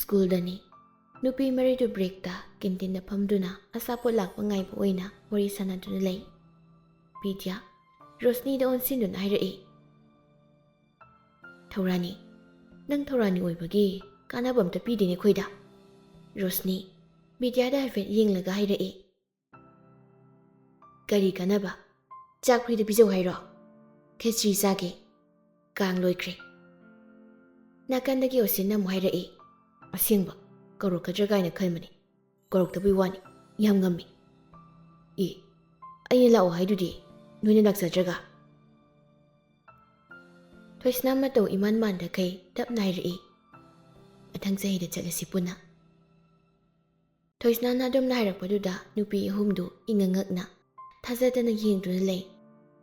ꯁ꯭ꯀꯨꯜꯗꯅꯤ ꯅꯨꯄꯤ ꯃꯔꯤꯗꯨ ꯕ꯭ꯔꯦꯛꯇ ꯀꯦꯟꯇꯤꯟꯗ ꯐꯝꯗꯨꯅ ꯑꯆꯥꯄꯣꯠ ꯂꯥꯛꯄ ꯉꯥꯏꯕ ꯑꯣꯏꯅ ꯋꯥꯔꯤ ꯁꯥꯟꯅꯗꯨꯅ ꯂꯩ꯫ ꯕꯤꯗ꯭ꯌꯥ ꯔꯣꯁꯅꯤꯗ ꯑꯣꯟꯁꯤꯟꯗꯨꯅ ꯍꯥꯏꯔꯛꯏ, ꯊꯧꯔꯥꯅꯤ, ꯅꯪ ꯊꯧꯔꯥꯅꯤ ꯑꯣꯏꯕꯒꯤ ꯀꯥꯟꯅꯕ ꯑꯝꯇ ꯄꯤꯗꯦꯅꯦ ꯑꯩꯈꯣꯏꯗ꯫ ꯔꯣꯁꯅꯤ ꯕꯤꯗ꯭ꯌꯥꯗ ꯍꯥꯏꯐꯦꯠ ꯌꯦꯡꯂꯒ ꯍꯥꯏꯔꯛꯏ, ꯀꯔꯤ ꯀꯥꯟꯅꯕ? ꯆꯥꯛ ꯐ꯭ꯔꯤꯗ ꯄꯤꯖꯧ ꯍꯥꯏꯔꯣ? ꯈꯦꯆ꯭ꯔꯤ ꯆꯥꯒꯦ, ꯀꯥꯡ ꯂꯣꯏꯈ꯭ꯔꯦ꯫ ꯅꯥꯀꯟꯗꯒꯤ ꯑꯣꯁꯤꯟꯅ ꯑꯃꯨꯛ ꯍꯥꯏꯔꯛꯏ, ꯑꯁꯦꯡꯕ ꯀꯧꯔꯛꯀꯗ꯭ꯔꯥ ꯀꯥꯏꯅ ꯈꯟꯕꯅꯤ, ꯀꯧꯔꯛꯇꯕꯩ ꯋꯥꯅꯤ, ꯌꯥꯝ ꯉꯝꯃꯤ꯫ ꯑꯩꯅ ꯂꯥꯛꯑꯣ ꯍꯥꯏꯗꯨꯗꯤ ꯅꯣꯏꯅ ꯂꯥꯛꯆꯗ꯭ꯔꯒ꯫ ꯊꯣꯏꯁꯅꯥ ꯃꯇꯧ ꯏꯃꯥꯟ ꯃꯥꯟꯗꯈꯩ ꯇꯞꯅ ꯍꯥꯏꯔꯛꯏ, ꯃꯊꯪ ꯆꯍꯤꯗ ꯆꯠꯂꯁꯤ ꯄꯨꯟꯅ꯫ ꯊꯣꯏꯁꯅꯥꯅ ꯑꯗꯨꯝꯅ ꯍꯥꯏꯔꯛꯄꯗꯨꯗ ꯅꯨꯄꯤ ꯑꯍꯨꯝꯗꯨ ꯏꯉꯛꯉꯛꯅ ꯊꯥꯖꯗꯅ ꯌꯦꯡꯗꯨꯅ ꯂꯩ꯫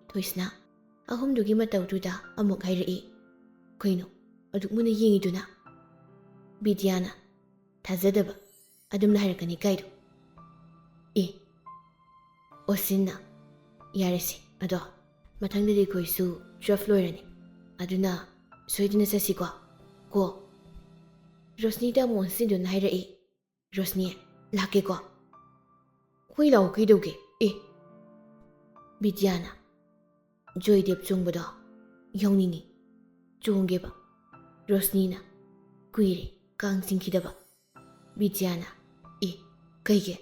ꯊꯣꯏꯁꯅꯥ ꯑꯍꯨꯝꯗꯨꯒꯤ ꯃꯇꯧꯗꯨꯗ ꯑꯃꯨꯛ ꯍꯥꯏꯔꯛꯏ, ꯀꯩꯅꯣ ꯑꯗꯨꯛ ꯃꯨꯟꯅ ꯌꯦꯡꯉꯤꯗꯨꯅ? ꯕꯤꯗ꯭ꯌꯥꯅ ꯊꯥꯖꯗꯕ ꯑꯗꯨꯝꯅ ꯍꯥꯏꯔꯛꯀꯅꯤ ꯀꯥꯏꯗꯣ? ꯑꯣꯁꯤꯟꯅ ꯌꯥꯔꯦꯁꯤ, ꯑꯗꯣ ꯃꯊꯪꯗꯗꯤ ꯑꯩꯈꯣꯏꯁꯨ 12 ꯂꯣꯏꯔꯅꯤ, ꯑꯗꯨꯅ ꯁꯣꯏꯗꯅ ꯆꯠꯁꯤꯀꯣ ꯀꯣ꯫ ꯔꯣꯁꯅꯤꯗ ꯑꯃꯨꯛ ꯑꯣꯟꯁꯤꯟꯗꯨꯅ ꯍꯥꯏꯔꯛꯏ, ꯔꯣꯁꯅꯤ ꯂꯥꯛꯀꯦꯀꯣ? ꯍꯣꯏ ꯂꯥꯛꯑꯣ ꯀꯩꯗꯧꯒꯦ? ꯕꯤꯗ꯭ꯌꯥꯅ ꯖꯣꯏꯗꯦꯕ ꯆꯣꯡꯕꯗꯣ ꯌꯥꯎꯅꯤꯡꯉꯤ, ꯆꯣꯡꯒꯦꯕ꯫ ꯔꯣꯁꯅꯤꯅ ꯀꯨꯏꯔꯦ ꯀꯥꯡ ꯆꯤꯡꯈꯤꯗꯕ꯫ ꯕꯤꯗ꯭ꯌꯥꯅ ꯀꯩꯒꯤ?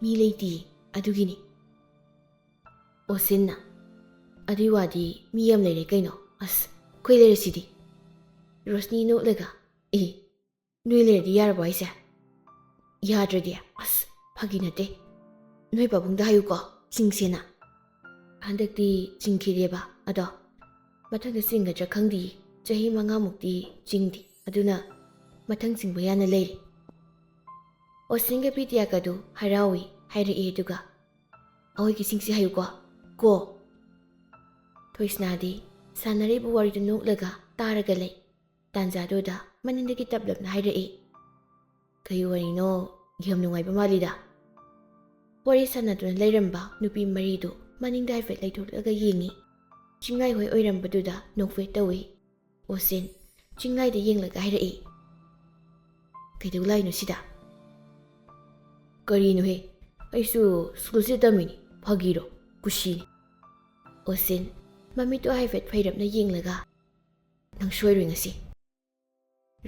ꯃꯤ ꯂꯩꯇꯤꯌꯦ ꯑꯗꯨꯒꯤꯅꯤ꯫ ꯑꯣꯁꯤꯟꯅ ꯑꯗꯨꯏ ꯋꯥꯗꯤ ꯃꯤ ꯌꯥꯝ ꯂꯩꯔꯦ ꯀꯩꯅꯣ, ꯑꯁ ꯑꯩꯈꯣꯏ ꯂꯩꯔꯁꯤꯗꯤ꯫ ꯔꯣꯁꯅꯤ ꯅꯣꯛꯂꯒ ꯅꯣꯏ ꯂꯩꯔꯗꯤ ꯌꯥꯔꯕꯣ ꯍꯥꯏꯁꯦ? ꯌꯥꯗ꯭ꯔꯗꯤ ꯑꯁ ꯐꯥꯒꯤ ꯅꯠꯇꯦ, ꯅꯣꯏ ꯄꯥꯕꯨꯡꯗ ꯍꯥꯏꯌꯨꯀꯣ ꯆꯤꯡꯁꯦꯅ꯫ ꯍꯟꯗꯛꯇꯤ ꯆꯤꯡꯈꯤꯗꯦꯕ, ꯑꯗꯣ ꯃꯊꯪꯗ ꯆꯤꯡꯒꯗ꯭ꯔꯥ ꯈꯪꯗꯦ, ꯆꯍꯤ 5ꯃꯨꯛꯇꯤ ꯆꯤꯡꯗꯦ, ꯑꯗꯨꯅ ꯃꯊꯪ ꯆꯤꯡꯕ ꯌꯥꯅ ꯂꯩꯔꯤ꯫ ꯑꯣꯁꯤꯟꯒ ꯕꯤꯗ꯭ꯌꯥꯒꯗꯨ ꯍꯔꯥꯎꯏ ꯍꯥꯏꯔꯛꯏ, ꯑꯗꯨꯒ ꯑꯩꯈꯣꯏꯒꯤ ꯆꯤꯡꯁꯤ ꯍꯥꯏꯌꯨꯀꯣ ꯀꯣ꯫ ꯊꯣꯏꯁꯅꯥꯗꯤ ꯁꯥꯟꯅꯔꯤꯕ ꯋꯥꯔꯤꯗꯨ ꯅꯣꯛꯂꯒ ꯇꯥꯔꯒ ꯂꯩ꯫ ꯇꯥꯟꯖꯥꯗꯨꯗ ꯃꯅꯤꯡꯗꯒꯤ ꯇꯞꯂꯞꯅ ꯍꯥꯏꯔꯛꯏ, ꯀꯩ ꯋꯥꯔꯤꯅꯣ, ꯌꯥꯝ ꯅꯨꯡꯉꯥꯏꯕ ꯃꯥꯜꯂꯤꯗ꯫ ꯋꯥꯔꯤ ꯁꯥꯟꯅꯗꯨꯅ ꯂꯩꯔꯝꯕ ꯅꯨꯄꯤ ꯃꯔꯤꯗꯨ ꯃꯅꯤꯡꯗ ꯍꯥꯏꯐꯦꯠ ꯂꯩꯊꯣꯛꯂꯒ ꯌꯦꯡꯉꯤ꯫ ꯆꯤꯡꯂꯥꯏꯍꯣꯏ ꯑꯣꯏꯔꯝꯕꯗꯨꯗ ꯅꯣꯛꯐꯦꯠ ꯇꯧꯏ꯫ ꯑꯣꯁꯤꯟ ꯆꯤꯡꯂꯥꯏꯗ ꯌꯦꯡꯂꯒ ꯍꯥꯏꯔꯛꯏ, ꯀꯩꯗꯧ ꯂꯥꯛꯏꯅꯣ ꯁꯤꯗ? ꯀꯔꯤꯅꯣꯍꯦ, ꯑꯩꯁꯨ ꯁ꯭ꯀꯨꯜꯁꯤꯗ ꯇꯝꯃꯤꯅꯤ, ꯐꯥꯒꯤꯔꯣ, ꯀꯨꯁꯤꯅꯤ꯫ ꯑꯣꯁꯤꯟ ꯃꯃꯤꯠꯇꯨ ꯍꯥꯏꯐꯦꯠ ꯐꯩꯔꯞꯅ ꯌꯦꯡꯂꯒ, ꯅꯪ ꯁꯣꯏꯔꯣꯏ ꯉꯁꯤ꯫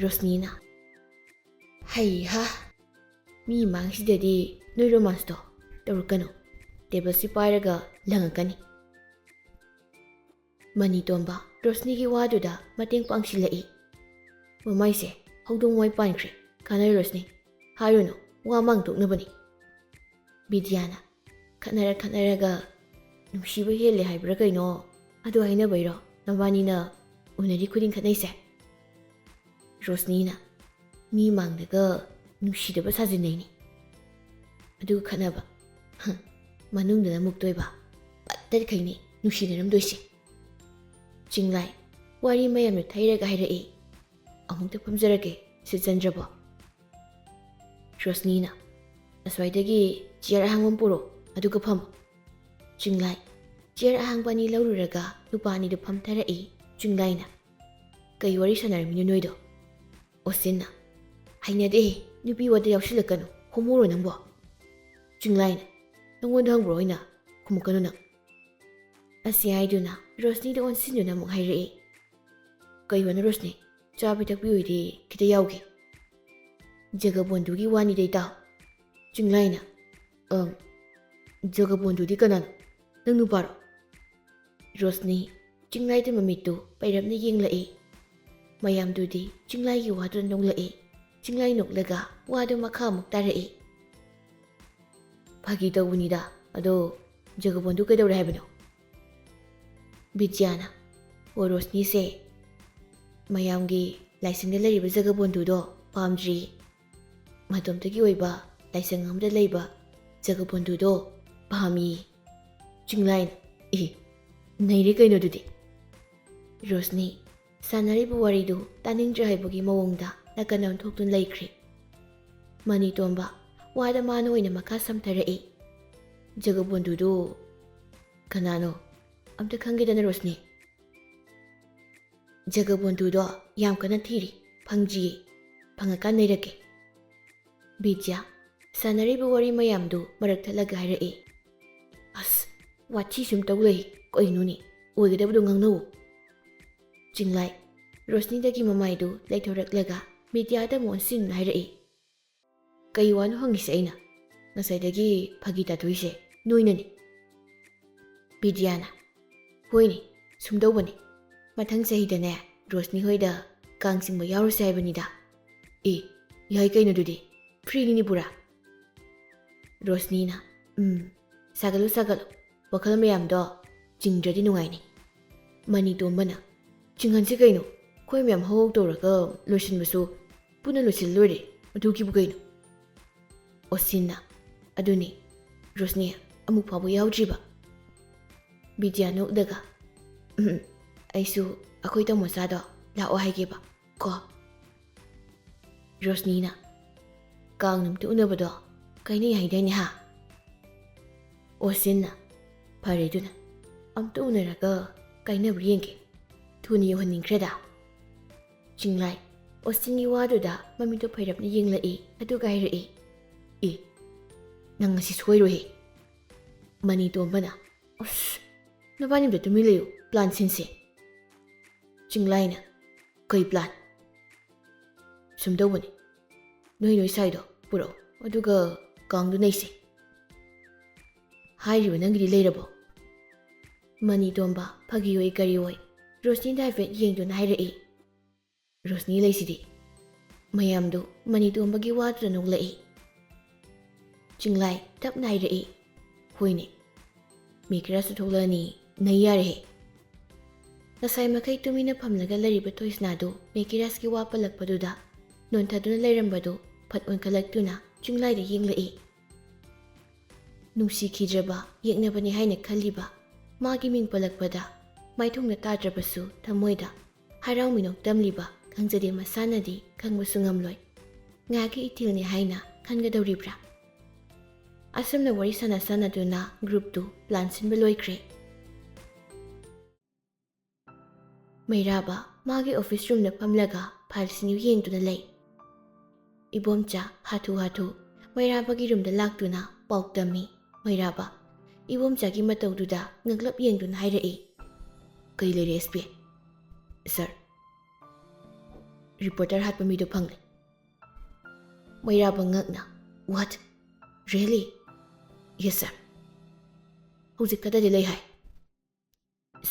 ꯔꯣꯁꯅꯤꯅ ꯍꯩꯍꯥ, ꯃꯤ ꯃꯥꯡꯁꯤꯗꯗꯤ ꯅꯣꯏ ꯔꯣꯃꯥꯟꯁꯇꯣ ꯇꯧꯔꯛꯀꯅꯨ, ꯇꯦꯕꯜꯁꯤ ꯄꯥꯏꯔꯒ ꯂꯪꯉꯛꯀꯅꯤ꯫ ꯃꯅꯤꯇꯣꯝꯕ ꯔꯣꯁꯅꯤꯒꯤ ꯋꯥꯗꯨꯗ ꯃꯇꯦꯡ ꯄꯥꯡꯁꯤꯜꯂꯛꯏ, ꯃꯃꯥꯏꯁꯦ ꯍꯧꯗꯣꯡ ꯋꯥꯏ ꯄꯥꯟꯈ꯭ꯔꯦ, ꯀꯥꯟꯅꯔꯣꯏ ꯔꯣꯁꯅꯤ, ꯍꯥꯏꯔꯨꯅꯨ, ꯋꯥ ꯃꯥꯡꯊꯣꯛꯅꯕꯅꯤ꯫ ꯕꯤꯗ꯭ꯌꯥꯅ ꯈꯠꯅꯔꯒ ꯅꯨꯡꯁꯤꯕ ꯍꯦꯜꯂꯦ ꯍꯥꯏꯕ꯭ꯔꯥ ꯀꯩꯅꯣ, ꯑꯗꯨ ꯍꯥꯏꯅꯕꯩꯔꯣ ꯅꯕꯥꯅꯤꯅ ꯎꯅꯔꯤ ꯈꯨꯗꯤꯡ ꯈꯠꯅꯩꯁꯦ? ꯔꯣꯁꯅꯤꯅ ꯃꯤ ꯃꯥꯡꯗꯒ ꯅꯨꯡꯁꯤꯗꯕ ꯁꯥꯖꯤꯟꯅꯩꯅꯤ, ꯑꯗꯨꯒ ꯈꯠꯅꯕ, ꯃꯅꯨꯡꯗꯅ ꯃꯨꯛꯇꯣꯏꯕ, ꯄꯠꯇꯠꯈꯩꯅꯤ ꯅꯨꯡꯁꯤꯅꯔꯝꯗꯣꯏꯁꯦ꯫ ꯆꯤꯡꯂꯥꯏ ꯋꯥꯔꯤ ꯃꯌꯥꯝꯅ ꯊꯩꯔꯒ ꯍꯥꯏꯔꯛꯏ, ꯑꯃꯨꯛꯇ ꯐꯝꯖꯔꯒꯦ ꯁꯤꯠꯆꯟꯗ꯭ꯔꯕꯣ? ꯔꯣꯁꯅꯤꯅ ꯑꯁ꯭ꯋꯥꯏꯗꯒꯤ ꯆꯤꯌꯔ ꯑꯍꯥꯡꯕ ꯑꯃ ꯄꯨꯔꯛꯑꯣ, ꯑꯗꯨꯒ ꯐꯝꯃꯣ꯫ ꯆꯤꯡꯂꯥꯏ ꯆꯤꯌꯔ ꯑꯍꯥꯡꯕ ꯑꯅꯤ ꯂꯧꯔꯨꯔꯒ ꯅꯨꯄꯥ ꯑꯅꯤꯗꯨ ꯐꯝꯊꯔꯛꯏ꯫ ꯆꯤꯡꯂꯥꯏꯅ ꯀꯩ ꯋꯥꯔꯤ ꯁꯥꯟꯅꯔꯝꯃꯤꯅꯣ ꯅꯣꯏꯗꯣ? ꯑꯣꯁꯤꯟꯅ ꯍꯩꯅꯗꯦꯍꯦ, ꯅꯨꯄꯤ ꯋꯥꯗ ꯌꯥꯎꯁꯤꯜꯂꯛꯀꯅꯨ, ꯍꯣꯃꯣꯔꯣ ꯅꯪꯕꯣ? ꯆꯤꯡꯂꯥꯏꯅ ꯅꯪꯉꯣꯟꯗ ꯍꯪꯕ꯭ꯔꯣ ꯑꯣꯏꯅ, ꯈꯨꯝꯃꯛꯀꯅꯨ ꯅꯪ꯫ ꯑꯁꯤ ꯍꯥꯏꯗꯨꯅ ꯔꯣꯁꯅꯤꯗ ꯑꯣꯟꯁꯤꯟꯗꯨꯅ ꯑꯃꯨꯛ ꯍꯥꯏꯔꯛꯏ, ꯀꯩꯕꯅꯣ ꯔꯣꯁꯅꯤ, ꯆꯥ ꯄꯤꯊꯛꯄꯤ ꯑꯣꯏꯗꯤ ꯈꯤꯇ ꯌꯥꯎꯒꯦ꯫ ꯖꯒꯕꯣꯟꯙꯨꯒꯤ ꯋꯥꯅꯤꯗ ꯏꯇꯥꯎ꯫ ꯆꯤꯡꯂꯥꯏꯅ ꯖꯒꯕꯣꯟꯙꯨꯗꯤ ꯀꯅꯥꯅꯣ, ꯅꯪ ꯅꯨꯄꯥꯔꯣ? ꯔꯣꯁꯅꯤ ꯆꯤꯡꯂꯥꯏꯗ ꯃꯃꯤꯠꯇꯨ ꯄꯩꯔꯞꯅ ꯌꯦꯡꯂꯛꯏ꯫ ꯃꯌꯥꯝꯗꯨꯗꯤ ꯆꯤꯡꯂꯥꯏꯒꯤ ꯋꯥꯗꯨꯅ ꯅꯣꯛꯂꯛꯏ꯫ ꯆꯤꯡꯂꯥꯏ ꯅꯣꯛꯂꯒ ꯋꯥꯗꯨ ꯃꯈꯥ ꯑꯃꯨꯛ ꯇꯥꯔꯛꯏ, ꯐꯥꯒꯤ ꯇꯧꯕꯅꯤꯗ, ꯑꯗꯣ ꯖꯒꯕꯣꯟꯙꯨ ꯀꯩꯗꯧꯔꯦ ꯍꯥꯏꯕꯅꯣ? ꯕꯤꯗ꯭ꯌꯥꯅ ꯔꯣꯁꯅꯤꯁꯦ ꯃꯌꯥꯝꯒꯤ ꯂꯥꯏꯁꯪꯗ ꯂꯩꯔꯤꯕ ꯖꯒꯕꯣꯟꯙꯨꯗꯣ ꯄꯥꯝꯗ꯭ꯔꯤ, ꯃꯇꯣꯝꯇꯒꯤ ꯑꯣꯏꯕ ꯂꯥꯏꯁꯪ ꯑꯃꯗ ꯂꯩꯕ ꯖꯒꯕꯣꯟꯙꯨꯗꯣ ꯄꯥꯝꯃꯤ꯫ ꯆꯤꯡꯂꯥꯏꯅ ꯅꯩꯔꯦ ꯀꯩꯅꯣ ꯑꯗꯨꯗꯤ꯫ ꯔꯣꯁꯅꯤ ꯁꯥꯟꯅꯔꯤꯕ ꯋꯥꯔꯤꯗꯨ ꯇꯥꯅꯤꯡꯗ꯭ꯔꯦ ꯍꯥꯏꯕꯒꯤ ꯃꯑꯣꯡꯗ ꯅꯥꯀꯟ ꯑꯣꯟꯊꯣꯛꯇꯨꯅ ꯂꯩꯈ꯭ꯔꯦ꯫ ꯃꯅꯤꯇꯣꯝꯕ ꯋꯥꯗ ꯃꯥꯅ ꯑꯣꯏꯅ ꯃꯈꯥ ꯁꯝꯊꯔꯛꯏ, ꯖꯒꯕꯣꯟꯙꯨꯗꯨ ꯀꯅꯥꯅꯣ ꯑꯝꯇ ꯈꯪꯒꯦꯗꯅ ꯔꯣꯁꯅꯤ? ꯖꯒꯕꯣꯟꯙꯨꯗꯣ ꯌꯥꯝ ꯀꯟꯅ ꯊꯤꯔꯤ, ꯐꯪꯗ꯭ꯔꯤꯌꯦ, ꯐꯪꯉꯀꯥꯟ ꯂꯩꯔꯛꯀꯦ꯫ ꯕꯤꯗ꯭ꯌꯥ ꯁꯥꯟꯅꯔꯤꯕ ꯋꯥꯔꯤ ꯃꯌꯥꯝꯗꯨ ꯃꯔꯛ ꯊꯠꯂꯒ ꯍꯥꯏꯔꯛꯏ꯫ ꯑꯁ ꯋꯥꯊꯤ ꯁꯨꯝ ꯇꯧ ꯂꯩ ꯀꯩꯅꯣꯅꯦ ꯑꯣꯏꯒꯗꯕꯗꯣ ꯉꯥꯡꯅꯧ꯫ ꯆꯤꯡꯂꯥꯏ ꯔꯣꯁꯅꯤꯗꯒꯤ ꯃꯃꯥꯏꯗꯨ ꯂꯩꯊꯣꯔꯛꯂꯒ ꯕꯤꯗ꯭ꯌꯥꯗ ꯑꯃꯨꯛ ꯑꯣꯟꯁꯤꯟꯅ ꯍꯥꯏꯔꯛꯏ꯫ ꯀꯩ ꯋꯥꯅꯣ ꯍꯪꯉꯤꯁꯦ ꯑꯩꯅ? ꯉꯁꯥꯏꯗꯒꯤ ꯐꯥꯒꯤ ꯇꯥꯊꯣꯛꯏꯁꯦ ꯅꯣꯏꯅꯅꯤ꯫ ꯕꯤꯗ꯭ꯌꯥꯅ ꯍꯣꯏꯅꯦ ꯁꯨꯝꯗꯧꯕꯅꯤ ꯃꯊꯪ ꯆꯍꯤꯗꯅꯦ ꯔꯣꯁꯅꯤ ꯍꯣꯏꯗ ꯀꯥꯡ ꯆꯤꯡꯕ ꯌꯥꯎꯔꯨꯁꯦ ꯍꯥꯏꯕꯅꯤꯗ꯫ ꯑꯦ ꯌꯥꯏ ꯀꯩꯅꯣ ꯑꯗꯨꯗꯤ ꯐ꯭ꯔꯤꯅꯤꯅꯤ ꯄꯨꯔꯥ꯫ ꯔꯣꯁꯅꯤꯅ ꯁꯥꯒꯠꯂꯨ ꯁꯥꯒꯠꯂꯨ ꯋꯥꯈꯜ ꯃꯌꯥꯝꯗꯣ ꯆꯤꯡꯗ꯭ꯔꯗꯤ ꯅꯨꯡꯉꯥꯏꯅꯤ꯫ ꯃꯅꯤꯇꯣꯝꯕꯅ ꯆꯤꯡꯍꯟꯁꯤ ꯀꯩꯅꯣ ꯑꯩꯈꯣꯏ ꯃꯌꯥꯝ ꯍꯧꯍꯧ ꯇꯧꯔꯒ ꯂꯣꯏꯁꯤꯟꯕꯁꯨ ꯄꯨꯟꯅ ꯂꯣꯏꯁꯤꯜꯂꯣꯏꯔꯦ ꯑꯗꯨꯒꯤꯕꯨ ꯀꯩꯅꯣ꯫ ꯑꯣꯁꯤꯟꯅ ꯑꯗꯨꯅꯤ ꯔꯣꯁꯅꯤ ꯑꯃꯨꯛ ꯐꯥꯎꯕ ꯌꯥꯎꯗ꯭ꯔꯤꯕ꯫ ꯕꯤꯗ꯭ꯌꯥ ꯅꯣꯛꯂꯒ ꯑꯩꯁꯨ ꯑꯩꯈꯣꯏ ꯇꯥꯃꯣꯆꯥꯗꯣ ꯂꯥꯛꯑꯣ ꯍꯥꯏꯒꯦꯕ ꯀꯣ꯫ ꯔꯣꯁꯅꯤꯅ ꯀꯥꯡ ꯅꯨꯃꯤꯠꯇ ꯎꯅꯕꯗꯣ ꯀꯥꯏꯅꯩ ꯍꯥꯏꯗꯥꯏꯅꯦ ꯍꯥ꯫ ꯑꯣꯁꯤꯟꯅ ꯐꯔꯦ ꯑꯗꯨꯅ ꯑꯝꯇ ꯎꯅꯔꯒ ꯀꯥꯏꯅꯕ꯭ꯔꯥ ꯌꯦꯡꯒꯦ ꯊꯨꯅ ꯌꯧꯍꯟꯅꯤꯡꯈ꯭ꯔꯦꯗ꯫ ꯆꯤꯡꯂꯥꯏ ꯑꯣꯁꯤꯟꯒꯤ ꯋꯥꯗꯨꯗ ꯃꯃꯤꯠꯇꯣ ꯐꯩꯔꯞꯅ ꯌꯦꯡꯂꯛꯏ ꯑꯗꯨꯒ ꯍꯥꯏꯔꯛꯏ꯫ ꯑꯦ ꯅꯪ ꯉꯁꯤ ꯁꯣꯏꯔꯣꯏꯍꯦ꯫ ꯃꯅꯤꯇꯣꯝꯕꯅ ꯑꯁ ꯅꯕꯥꯅꯤꯝꯇ ꯇꯨꯃꯤꯟ ꯂꯩꯌꯨ ꯄ꯭ꯂꯥꯟ ꯁꯤꯟꯁꯦ꯫ ꯆꯤꯡꯂꯥꯏꯅ ꯀꯩ ꯄ꯭ꯂꯥꯟ? ꯁꯨꯝꯗꯧꯕꯅꯤ ꯅꯣꯏ ꯁꯥꯏꯗꯣ ꯄꯨꯔꯛꯑꯣ ꯑꯗꯨꯒ ꯀꯥꯡꯗꯨ ꯅꯩꯁꯦ꯫ ꯍꯥꯏꯔꯤꯕ ꯅꯪꯒꯤꯗꯤ ꯂꯩꯔꯕꯣ? ꯃꯅꯤꯇꯣꯝꯕ ꯐꯥꯒꯤ ꯑꯣꯏ ꯀꯔꯤ ꯑꯣꯏ ꯔꯣꯁꯅꯤꯗ ꯍꯥꯏꯐꯦꯠ ꯌꯦꯡꯗꯨꯅ ꯍꯥꯏꯔꯛꯏ꯫ ꯔꯣꯁꯅꯤ ꯂꯩꯁꯤꯗꯤ꯫ ꯃꯌꯥꯝꯗꯨ ꯃꯅꯤꯇꯣꯝꯕꯒꯤ ꯋꯥꯗꯨꯗ ꯅꯣꯛꯂꯛꯏ꯫ ꯆꯤꯡꯂꯥꯏ ꯇꯞꯅ ꯍꯥꯏꯔꯛꯏ꯫ ꯍꯣꯏꯅꯦ ꯃꯤ ꯈꯔꯁꯨ ꯊꯣꯛꯂꯛꯑꯅꯤ ꯅꯩ ꯌꯥꯔꯦꯍꯦ꯫ ꯉꯁꯥꯏ ꯃꯈꯩ ꯇꯨꯃꯤꯟꯅ ꯐꯝꯂꯒ ꯂꯩꯔꯤꯕ ꯊꯣꯏꯁꯅꯥꯗꯨ ꯃꯦꯀꯤꯔꯥꯁꯀꯤ ꯋꯥ ꯄꯜꯂꯛꯄꯗꯨꯗ ꯅꯣꯟꯊꯗꯨꯅ ꯂꯩꯔꯝꯕꯗꯨ ꯐꯠ ꯑꯣꯟꯈꯠꯂꯛꯇꯨꯅ ꯆꯤꯡꯂꯥꯏꯗ ꯌꯦꯡꯂꯛꯏ꯫ ꯅꯨꯡꯁꯤꯈꯤꯗ꯭ꯔꯕ ꯌꯦꯛꯅꯕꯅꯤ ꯍꯥꯏꯅ ꯈꯜꯂꯤꯕ ꯃꯥꯒꯤ ꯃꯤꯡ ꯄꯜꯂꯛꯄꯗ ꯃꯥꯏꯊꯣꯡꯗ ꯇꯥꯗ꯭ꯔꯕꯁꯨ ꯊꯃꯣꯏꯗ ꯍꯔꯥꯎ ꯃꯤꯅꯣꯛ ꯇꯝꯂꯤꯕ ꯈꯪꯖꯗꯦ ꯃꯁꯥꯅꯗꯤ ꯈꯪꯕꯁꯨ ꯉꯝꯂꯣꯏ ꯉꯥꯏꯍꯥꯛꯀꯤ ꯏꯊꯤꯜꯅꯤ ꯍꯥꯏꯅ ꯈꯟꯒꯗꯧꯔꯤꯕ꯭ꯔꯥ꯫ ꯑꯁꯨꯝꯅ ꯋꯥꯔꯤ ꯁꯥꯟꯅꯗꯨꯅ ꯒ꯭ꯔꯨꯞꯇꯨ ꯄ꯭ꯂꯥꯟ ꯁꯤꯟꯕ ꯂꯣꯏꯈ꯭ꯔꯦ꯫ ꯃꯩꯔꯥꯕ ꯃꯥꯒꯤ ꯑꯣꯐꯤꯁ ꯔꯨꯝꯗ ꯐꯝꯂꯒ ꯐꯥꯏꯜꯁꯤꯡꯗꯨ ꯌꯦꯡꯗꯨꯅ ꯂꯩ꯫ ꯏꯕꯣꯝꯆꯥ ꯍꯥꯊꯨ ꯍꯥꯊꯨ ꯃꯩꯔꯥꯕꯒꯤ ꯔꯨꯝꯗ ꯂꯥꯛꯇꯨꯅ ꯄꯥꯎ ꯇꯝꯃꯤ꯫ ꯃꯩꯔꯥꯕ ꯏꯕꯣꯝꯆꯥꯒꯤ ꯃꯇꯧꯗꯨꯗ ꯉꯛꯂꯞ ꯌꯦꯡꯗꯨꯅ ꯍꯥꯏꯔꯛꯏ꯫ ꯀꯩ ꯂꯩꯔꯦ ꯑꯦꯁ ꯄꯤ? ꯁꯥꯔ ꯔꯤꯄꯣꯔꯇꯔ ꯍꯥꯠꯄ ꯃꯤꯗꯣ ꯐꯪꯂꯦ꯫ ꯃꯩꯔꯥꯕ ꯉꯛꯅ ꯋꯥꯠ ꯔꯤꯌꯦꯂꯤ? ꯌꯦꯁ ꯁꯥꯔ꯫ ꯍꯧꯖꯤꯛ ꯀꯗꯥꯏꯗ ꯂꯩ ꯍꯥꯏ?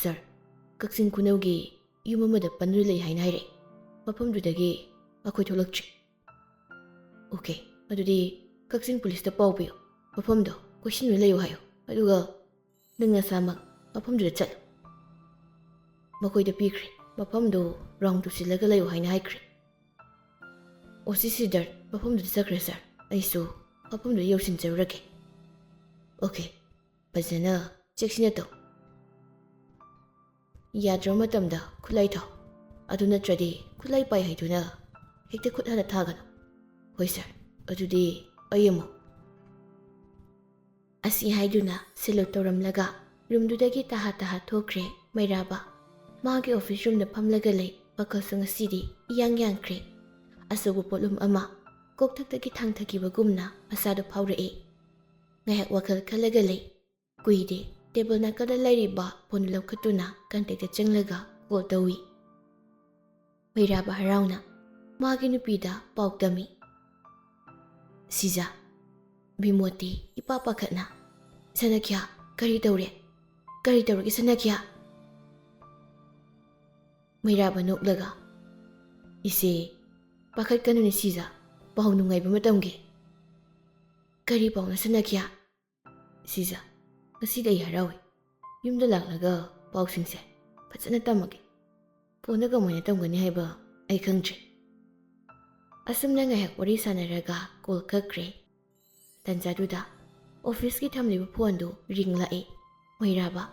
ꯁꯥꯔ ꯀꯛꯆꯤꯡ ꯈꯨꯅꯧꯒꯤ ꯌꯨꯝ ꯑꯃꯗ ꯄꯟꯗꯨꯅ ꯂꯩ ꯍꯥꯏꯅ ꯍꯥꯏꯔꯛꯏ ꯃꯐꯝꯗꯨꯗꯒꯤ ꯑꯩꯈꯣꯏ ꯊꯣꯛꯂꯛꯇ꯭ꯔꯤ꯫ ꯑꯣꯀꯦ ꯑꯗꯨꯗꯤ ꯀꯛꯆꯤꯡ ꯄꯨꯂꯤꯁꯇ ꯄꯥꯎ ꯄꯤꯌꯨ ꯃꯐꯝꯗꯣ ꯀꯣꯏꯁꯤꯟꯗꯨꯅ ꯂꯩꯌꯨ ꯍꯥꯏꯌꯨ ꯑꯗꯨꯒ ꯅꯪ ꯅꯁꯥꯃꯛ ꯃꯐꯝꯗꯨꯗ ꯆꯠꯂꯨ꯫ ꯃꯈꯣꯏꯗ ꯄꯤꯈ꯭ꯔꯦ ꯃꯐꯝꯗꯨ ꯔꯥꯎꯟ ꯇꯨꯁꯤꯜꯂꯒ ꯂꯩꯌꯨ ꯍꯥꯏꯅ ꯍꯥꯏꯈ꯭ꯔꯦ꯫ ꯑꯣꯁꯤ ꯁꯤꯗꯔ ꯃꯐꯝꯗꯨꯗ ꯆꯠꯈ꯭ꯔꯦ ꯁꯥꯔ ꯑꯩꯁꯨ ꯃꯐꯝꯗꯨꯗ ꯌꯧꯁꯤꯟꯖꯔꯨꯔꯒꯦ꯫ ꯑꯣꯀꯦ ꯐꯖꯅ ꯆꯦꯛꯁꯤꯟꯅ ꯇꯧ꯫ ꯌꯥꯗ꯭ꯔꯕ ꯃꯇꯝꯗ ꯈꯨꯠꯂꯥꯏ ꯊꯥꯎ ꯑꯗꯨ ꯅꯠꯇ꯭ꯔꯗꯤ ꯈꯨꯠꯂꯥꯏ ꯄꯥꯏ ꯍꯥꯏꯗꯨꯅ ꯍꯦꯛꯇ ꯈꯨꯠ ꯍꯟꯅ ꯊꯥꯒꯅꯨ꯫ ꯍꯣꯏ ꯁꯥꯔ ꯑꯗꯨꯗꯤ ꯑꯩ ꯑꯃꯨꯛ꯫ ꯑꯁꯤ ꯍꯥꯏꯗꯨꯅ ꯁꯦꯂꯨꯠ ꯇꯧꯔꯝꯂꯒ ꯔꯨꯝꯗꯨꯗꯒꯤ ꯇꯍꯥ ꯇꯍꯥ ꯊꯣꯛꯈ꯭ꯔꯦ ꯃꯩꯔꯥꯕ꯫ ꯃꯥꯒꯤ ꯑꯣꯐꯤꯁ ꯔꯨꯝꯗ ꯐꯝꯂꯒ ꯂꯩ ꯋꯥꯈꯜꯁꯨ ꯉꯁꯤꯗꯤ ꯏꯌꯥꯡ ꯌꯥꯡꯈ꯭ꯔꯦ꯫ ꯑꯆꯧꯕ ꯄꯣꯠꯂꯨꯝ ꯑꯃ ꯀꯣꯛꯊꯛꯇꯒꯤ ꯊꯥꯡꯊꯈꯤꯕꯒꯨꯝꯅ ꯃꯁꯥꯗꯣ ꯐꯥꯎꯔꯛꯏ꯫ ꯉꯥꯏꯍꯥꯛ ꯋꯥꯈꯜ ꯈꯜꯂꯒ ꯂꯩ꯫ ꯀꯨꯏꯗꯦ ꯇꯦꯕꯜ ꯅꯥꯀꯟꯗ ꯂꯩꯔꯤꯕ ꯐꯣꯟ ꯂꯧꯈꯠꯇꯨꯅ ꯀꯟꯇꯦꯛꯇ ꯆꯪꯂꯒ ꯀꯣꯜ ꯇꯧꯏ꯫ ꯃꯩꯔꯥꯕ ꯍꯔꯥꯎꯅ ꯃꯥꯒꯤ ꯅꯨꯄꯤꯗ ꯄꯥꯎ ꯇꯝꯃꯤ꯫ ꯁꯤꯖꯥ ꯕꯤꯃꯣꯇꯤ ꯏꯄꯥ ꯄꯥꯈꯠꯅ ꯁꯅꯥꯈ꯭ꯌꯥ ꯀꯔꯤ ꯇꯧꯔꯦ? ꯀꯔꯤ ꯇꯧꯔꯒꯦ ꯁꯅꯥꯈ꯭ꯌꯥ? ꯃꯩꯔꯥꯕ ꯅꯣꯛꯂꯒ ꯏꯆꯦ ꯄꯥꯈꯠꯀꯅꯨꯅꯦ ꯁꯤꯖꯥ ꯄꯥꯎ ꯅꯨꯡꯉꯥꯏꯕ ꯑꯃ ꯇꯝꯒꯦ꯫ ꯀꯔꯤ ꯄꯥꯎꯅꯣ ꯁꯅꯥꯈ꯭ꯌꯥ? ꯁꯤꯖꯥ ꯉꯁꯤꯗꯤ ꯑꯩ ꯍꯔꯥꯎꯏ ꯌꯨꯝꯗ ꯂꯥꯛꯂꯒ ꯄꯥꯎꯁꯤꯡꯁꯦ ꯐꯖꯅ ꯇꯝꯃꯒꯦ꯫ ꯐꯣꯟꯗ ꯀꯃꯥꯏꯅ ꯇꯝꯒꯅꯤ ꯍꯥꯏꯕ ꯑꯩ ꯈꯪꯗ꯭ꯔꯦ꯫ ꯑꯁꯨꯝꯅ ꯉꯥꯏꯍꯥꯛ ꯋꯥꯔꯤ ꯁꯥꯟꯅꯔꯒ ꯀꯣꯜ ꯀꯛꯈ꯭ꯔꯦ꯫ ꯇꯟꯖꯥꯗꯨꯗ ꯑꯣꯐꯤꯁꯀꯤ ꯊꯝꯂꯤꯕ ꯐꯣꯟꯗꯨ ꯔꯤꯡ ꯂꯥꯛꯏ꯫ ꯃꯩꯔꯥꯕ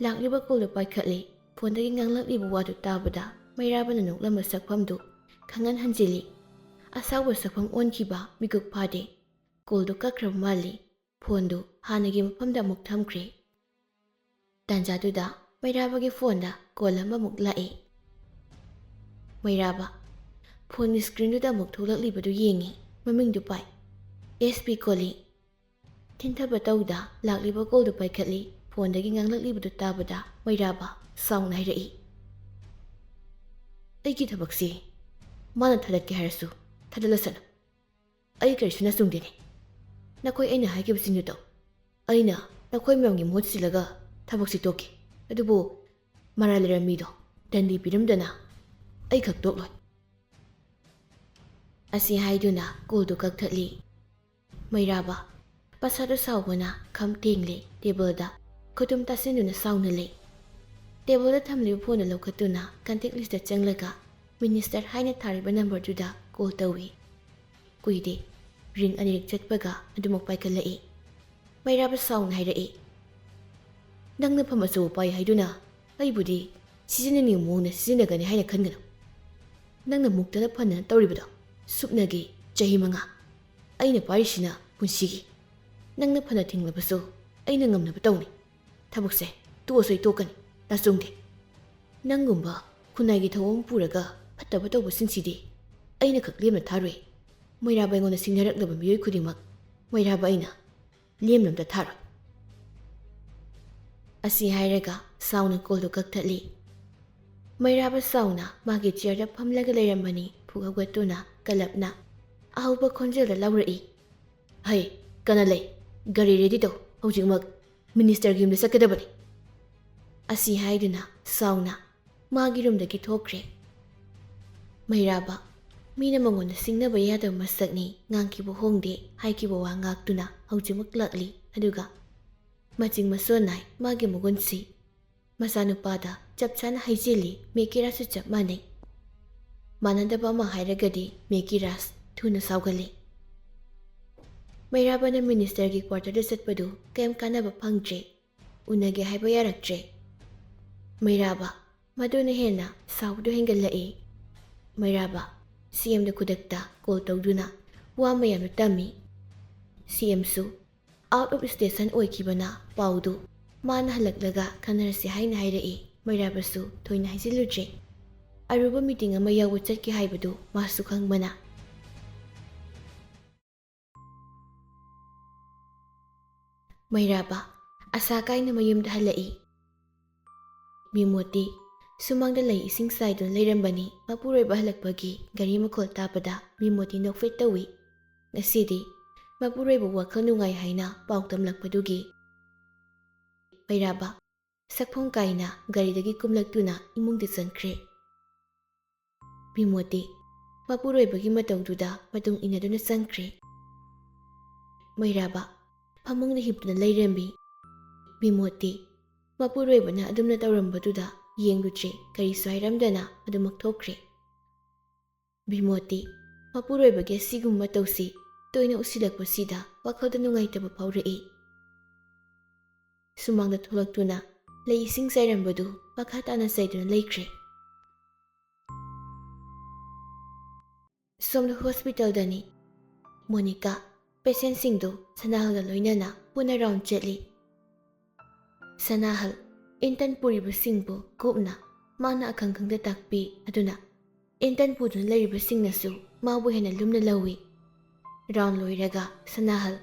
ꯂꯥꯛꯂꯤꯕ ꯀꯣꯜꯗꯨ ꯄꯥꯏꯈꯠꯂꯤ꯫ ꯐꯣꯟꯗꯒꯤ ꯉꯥꯡꯂꯛꯂꯤꯕ ꯋꯥꯗꯨ ꯇꯥꯕꯗ ꯃꯩꯔꯥꯕꯅ ꯅꯣꯛꯂꯝꯕ ꯁꯛꯐꯝꯗꯨ ꯈꯪꯍꯟ ꯍꯟꯖꯤꯜꯂꯤ꯫ ꯑꯁꯥꯎꯕ ꯁꯛꯐꯝ ꯑꯣꯟꯈꯤꯕ ꯃꯤꯀꯨꯞ ꯐꯥꯗꯦ꯫ ꯀꯣꯜꯗꯨ ꯀꯛꯈ꯭ꯔꯕ ꯃꯥꯜꯂꯤ꯫ ꯐꯣꯟꯗꯨ ꯍꯥꯟꯅꯒꯤ ꯃꯐꯝꯗ ꯑꯃꯨꯛ ꯊꯝꯈ꯭ꯔꯦ꯫ ꯇꯥꯟꯖꯥꯗꯨꯗ ꯃꯩꯔꯥꯕꯒꯤ ꯐꯣꯟꯗ ꯀꯣꯜ ꯑꯃꯃꯨꯛ ꯂꯥꯛꯏ꯫ ꯃꯩꯔꯥꯕ ꯐꯣꯟꯒꯤ ꯁ꯭ꯀ꯭ꯔꯤꯟꯗꯨꯗ ꯑꯃꯨꯛ ꯊꯣꯛꯂꯛꯂꯤꯕꯗꯨ ꯌꯦꯡꯉꯤ. ꯃꯃꯤꯡꯗꯨ ꯄꯥꯏ. SP calling. ꯊꯤꯟꯊꯕ ꯇꯧꯗ ꯂꯥꯛꯂꯤꯕ ꯀꯣꯜꯗꯨ ꯄꯥꯏꯈꯠꯂꯤ. ꯐꯣꯟꯗꯒꯤ ꯉꯥꯡꯂꯛꯂꯤꯕꯗꯨ ꯇꯥꯕꯗ ꯃꯩꯔꯥꯕ ꯁꯥꯎꯅ ꯍꯥꯏꯔꯛꯏ. ꯑꯩꯒꯤ ꯊꯕꯛꯁꯤ ꯃꯥꯅ ꯊꯥꯗꯠꯀꯦ ꯍꯥꯏꯔꯁꯨ ꯊꯥꯗꯠꯂꯁꯅꯨ. ꯑꯩ ꯀꯔꯤꯁꯨ ꯅꯆꯨꯡꯗꯦꯅꯦ. ꯅꯈꯣꯏ ꯑꯩꯅ ꯍꯥꯏꯈꯤꯕꯁꯤꯡꯗꯨ ꯇꯧ. ꯑꯩꯅ ꯅꯈꯣꯏ ꯃꯌꯥꯝꯒꯤ ꯃꯍꯨꯠ ꯁꯤꯜꯂꯒ ꯊꯕꯛꯁꯤ ꯇꯣꯛꯀꯦ. ꯑꯗꯨꯕꯨ ꯃꯔꯥꯜ ꯂꯩꯔꯕ ꯃꯤꯗꯣ ꯗꯟꯗꯤ ꯄꯤꯔꯝꯗꯅ ꯑꯩ ꯈꯛ ꯇꯣꯛꯂꯣꯏ. ꯑꯁꯤ ꯍꯥꯏꯗꯨꯅ ꯀꯣꯜꯗꯨ ꯀꯛꯊꯠꯂꯤ. ꯃꯩꯔꯥꯕ ꯃꯁꯥꯗꯨ ꯁꯥꯎꯕꯅ ꯈꯝ ꯇꯦꯡꯂꯦ ꯇꯦꯕꯜꯗ ꯈꯨꯇꯨꯝ ꯇꯥꯁꯤꯟꯗꯨꯅ ꯁꯥꯎꯅ ꯂꯩ. ꯇꯦꯕꯜꯗ ꯊꯝꯂꯤꯕ ꯐꯣꯟꯗꯨ ꯂꯧꯈꯠꯇꯨꯅ ꯀꯟꯇꯦꯛ ꯂꯤꯁꯇ ꯆꯪꯂꯒ ꯃꯤꯅꯤꯁꯇꯔ ꯍꯥꯏꯅ ꯊꯥꯔꯤꯕ ꯅꯝꯕꯔꯗꯨꯗ ꯀꯣꯜ ꯇꯧꯏ. ꯀꯨꯏꯗꯦ. ꯔꯤꯡ ꯑꯅꯤꯔꯛ ꯆꯠꯄꯒ ꯑꯗꯨꯃꯛ ꯄꯥꯏꯈꯠꯂꯛꯏ. ꯃꯩꯔꯥꯕ ꯁꯥꯎꯅ ꯍꯥꯏꯔꯛꯏ. ꯅꯪꯅ ꯐꯝ ꯑꯆꯧꯕ ꯄꯥꯏ ꯍꯥꯏꯗꯨꯅ ꯑꯩꯕꯨꯗꯤ ꯁꯤꯖꯤꯟꯅꯅꯤꯡꯕ ꯃꯑꯣꯡꯗ ꯁꯤꯖꯤꯟꯅꯒꯅꯤ ꯍꯥꯏꯅ ꯈꯟꯒꯅꯨ. ꯅꯪꯅ ꯃꯨꯛꯇꯅ ꯐꯅꯅ ꯇꯧꯔꯤꯕꯗꯣ ꯁꯨꯞꯅꯒꯤ ꯆꯍꯤ 5. ꯑꯩꯅ ꯄꯥꯏꯔꯤꯁꯤꯅ ꯄꯨꯟꯁꯤꯒꯤ. ꯅꯪꯅ ꯐꯅ ꯊꯤꯡꯂꯕꯁꯨ ꯑꯩꯅ ꯉꯝꯅꯕ ꯇꯧꯅꯤ. ꯊꯕꯛꯁꯦ ꯇꯣꯛꯑꯁꯨ ꯑꯩ ꯇꯣꯛꯀꯅꯤ. ꯅꯆꯨꯡꯗꯦ. ꯅꯪꯒꯨꯝꯕ ꯈꯨꯟꯅꯥꯏꯒꯤ ꯊꯧꯑꯣꯡ ꯄꯨꯔꯒ ꯐꯠꯇꯕ ꯇꯧꯕꯁꯤꯡꯁꯤꯗꯤ ꯑꯩꯅ ꯈꯛ ꯂꯦꯝꯅ ꯊꯥꯔꯣꯏ. ꯃꯩꯔꯥꯕ ꯑꯩꯉꯣꯟꯗ ꯁꯤꯡꯅꯔꯛꯂꯕ ꯃꯤꯑꯣꯏ ꯈꯨꯗꯤꯡꯃꯛ ꯃꯩꯔꯥꯕ ꯑꯩꯅ ꯂꯦꯝꯅ ꯑꯝꯇ ꯊꯥꯔꯣꯏ. ꯑꯁꯤ ꯍꯥꯏꯔꯒ ꯁꯥꯎꯅ ꯀꯣꯜꯗꯨ ꯀꯛꯊꯠꯂꯤ. ꯃꯩꯔꯥꯕ ꯁꯥꯎꯅ ꯃꯥꯒꯤ ꯆꯤꯌꯔꯗ ꯐꯝꯂꯒ ꯂꯩꯔꯝꯕꯅꯤ ꯐꯨꯛ ꯍꯧꯒꯠꯇꯨꯅ ꯀꯂꯞꯅ ꯑꯍꯧꯕ ꯈꯣꯟꯖꯦꯜꯗ ꯂꯥꯎꯔꯛꯏ. ꯍꯩ, ꯀꯅꯥ ꯂꯩ? ꯒꯥꯔꯤ ꯔꯦꯗꯤ ꯇꯧ. ꯍꯧꯖꯤꯛꯃꯛ ꯃꯤꯅꯤꯁꯇꯔꯒꯤ ꯌꯨꯝꯗ ꯆꯠꯀꯗꯕꯅꯤ. ꯑꯁꯤ ꯍꯥꯏꯗꯨꯅ ꯁꯥꯎꯅ ꯃꯥꯒꯤ ꯔꯨꯝꯗꯒꯤ ꯊꯣꯛꯈ꯭ꯔꯦ. ꯃꯩꯔꯥꯕ ꯃꯤꯅ ꯃꯉꯣꯟꯗ ꯁꯤꯡꯅꯕ ꯌꯥꯗꯕ ꯃꯁꯛꯅꯤ. ꯉꯥꯡꯈꯤꯕ ꯍꯣꯡꯗꯦ, ꯍꯥꯏꯈꯤꯕ ꯋꯥ ꯉꯥꯛꯇꯨꯅ ꯍꯧꯖꯤꯛꯃꯛ ꯂꯥꯛꯂꯤ. ꯑꯗꯨꯒ ꯃꯆꯤꯡ ꯃꯁꯣꯟ ꯅꯥꯏ ꯃꯥꯒꯤ ꯃꯒꯨꯟꯁꯤ. ꯃꯆꯥꯅꯨꯄꯥꯗ ꯆꯞ ꯆꯥꯅ ꯍꯩꯖꯤꯜꯂꯤ. ꯃꯦꯀꯤꯔꯥꯁꯨ ꯆꯞ ꯃꯥꯟꯅꯩ. ꯃꯥꯟꯅꯗꯕ ꯑꯃ ꯍꯥꯏꯔꯒꯗꯤ ꯃꯦꯀꯤꯔꯥꯁ ꯊꯨꯅ ꯁꯥꯎꯒꯜꯂꯤ. ꯃꯩꯔꯥꯕꯅ ꯃꯤꯅꯤꯁꯇꯔꯒꯤ ꯀ꯭ꯋꯥꯔꯇꯔꯗ ꯆꯠꯄꯗꯨ ꯀꯩꯝ ꯀꯥꯟꯅꯕ ꯐꯪꯗ꯭ꯔꯦ. ꯎꯅꯒꯦ ꯍꯥꯏꯕ ꯌꯥꯔꯛꯇ꯭ꯔꯦ. ꯃꯩꯔꯥꯕ ꯃꯗꯨꯅ ꯍꯦꯟꯅ ꯁꯥꯎꯕꯗꯨ ꯍꯦꯟꯒꯠꯂꯛꯏ. ꯃꯩꯔꯥꯕ CMꯗ ꯈꯨꯗꯛꯇ ꯀꯣꯜ ꯇꯧꯗꯨꯅ ꯋꯥ ꯃꯌꯥꯝꯅ ꯇꯝꯃꯤ. CMꯁꯨ ꯑꯥꯎꯠ ꯑꯣꯐ ꯁ꯭ꯇꯦꯁꯟ ꯑꯣꯏꯈꯤꯕꯅ ꯄꯥꯎꯗꯨ ꯃꯥꯅ ꯍꯜꯂꯛꯂꯒ ꯈꯟꯅꯔꯁꯤ ꯍꯥꯏꯅ ꯍꯥꯏꯔꯛꯏ. ꯃꯩꯔꯥꯕꯁꯨ ꯊꯣꯏꯅ ꯍꯥꯏꯖꯤꯜꯂꯨꯗ꯭ꯔꯦ. ꯑꯔꯨꯕ ꯃꯤꯇꯤꯡ ꯑꯃ ꯌꯥꯎꯕ ꯆꯠꯀꯦ ꯍꯥꯏꯕꯗꯨ ꯃꯥꯁꯨ ꯈꯪꯕꯅ. ꯃꯩꯔꯥꯕ ꯑꯁꯥ ꯀꯥꯏꯅ ꯃꯌꯨꯝꯗ ꯍꯜꯂꯛꯏ. ꯃꯤꯃꯣꯇꯤ ꯁꯨꯃꯥꯡꯗ ꯂꯩ ꯏꯁꯤꯡ ꯆꯥꯏꯗꯨꯅ ꯂꯩꯔꯝꯕꯅꯤ. ꯃꯄꯨꯔꯣꯏꯕ ꯍꯜꯂꯛꯄꯒꯤ ꯒꯥꯔꯤ ꯃꯈꯣꯜ ꯇꯥꯕꯗ ꯃꯤꯃꯣꯇꯤ ꯅꯣꯛꯐꯦꯠ ꯇꯧꯏ. ꯉꯁꯤꯗꯤ ꯃꯄꯨꯔꯣꯏꯕ ꯋꯥꯈꯜ ꯅꯨꯡꯉꯥꯏ ꯍꯥꯏꯅ ꯄꯥꯎ ꯇꯝꯂꯛꯄꯗꯨꯒꯤ ꯃꯩꯔꯥꯕ ꯁꯛꯐꯝ ꯀꯥꯏꯅ ꯒꯥꯔꯤꯗꯒꯤ ꯀꯨꯝꯂꯛꯇꯨꯅ ꯏꯃꯨꯡꯗ ꯆꯪꯈ꯭ꯔꯦ. ꯃꯤꯃꯣꯇꯤ ꯃꯄꯨꯔꯣꯏꯕꯒꯤ ꯃꯇꯧꯗꯨꯗ ꯃꯇꯨꯡ ꯏꯟꯅꯗꯨꯅ ꯆꯪꯈ꯭ꯔꯦ. ꯃꯩꯔꯥꯕ ꯐꯃꯨꯡꯗ ꯍꯤꯞꯇꯨꯅ ꯂꯩꯔꯝꯃꯤ. ꯃꯤꯃꯣꯇꯤ ꯃꯄꯨꯔꯣꯏꯕꯅ ꯑꯗꯨꯝꯅ ꯇꯧꯔꯝꯕꯗꯨꯗ ꯌꯦꯡꯂꯨꯗ꯭ꯔꯦ. ꯀꯔꯤꯁꯨ ꯍꯥꯏꯔꯝꯗꯅ ꯑꯗꯨꯃꯛ ꯊꯣꯛꯈ꯭ꯔꯦ. ꯃꯤꯃꯣꯇꯤ ꯃꯄꯨꯔꯣꯏꯕꯒꯤ ꯑꯁꯤꯒꯨꯝꯕ ꯃꯇꯧꯁꯤ ꯇꯣꯏꯅ ꯎꯁꯤꯜꯂꯛꯄꯁꯤꯗ ꯋꯥꯈꯜꯗ ꯅꯨꯡꯉꯥꯏꯇꯕ ꯐꯥꯎꯔꯛꯏ. ꯁꯨꯃꯥꯡꯗ ꯊꯣꯛꯂꯛꯇꯨꯅ ꯂꯩ ꯏꯁꯤꯡ ꯆꯥꯏꯔꯝꯕꯗꯨ ꯃꯈꯥ ꯇꯥꯅ ꯆꯥꯏꯗꯨꯅ ꯂꯩꯈ꯭ꯔꯦ. ꯁꯣꯝꯗ ꯍꯣꯁꯄꯤꯇꯥꯜꯗꯅꯤ. ꯃꯣꯅꯤꯀꯥ ꯄꯦꯁꯦꯟꯁꯤꯡꯗꯨ ꯁꯅꯥꯍꯜꯒ ꯂꯣꯏꯅꯅ ꯄꯨꯟꯅ ꯔꯥꯎꯟ ꯆꯠꯂꯤ. ꯁꯅꯥꯍꯜ ꯏꯟꯇꯔꯟ ꯄꯨꯔꯤꯕꯁꯤꯡꯕꯨ ꯀꯨꯞꯅ ꯃꯥꯅ ꯑꯈꯪ ꯈꯪꯗ ꯇꯥꯛꯄꯤ. ꯑꯗꯨꯅ ꯏꯟꯇꯔꯟ ꯄꯨꯗꯨꯅ ꯂꯩꯔꯤꯕꯁꯤꯡꯅꯁꯨ ꯃꯥꯕꯨ ꯍꯦꯟꯅ ꯂꯨꯝꯅ ꯂꯧꯏ. ꯔꯥꯎꯟ ꯂꯣꯏꯔꯒ ꯁꯅꯥꯍꯜ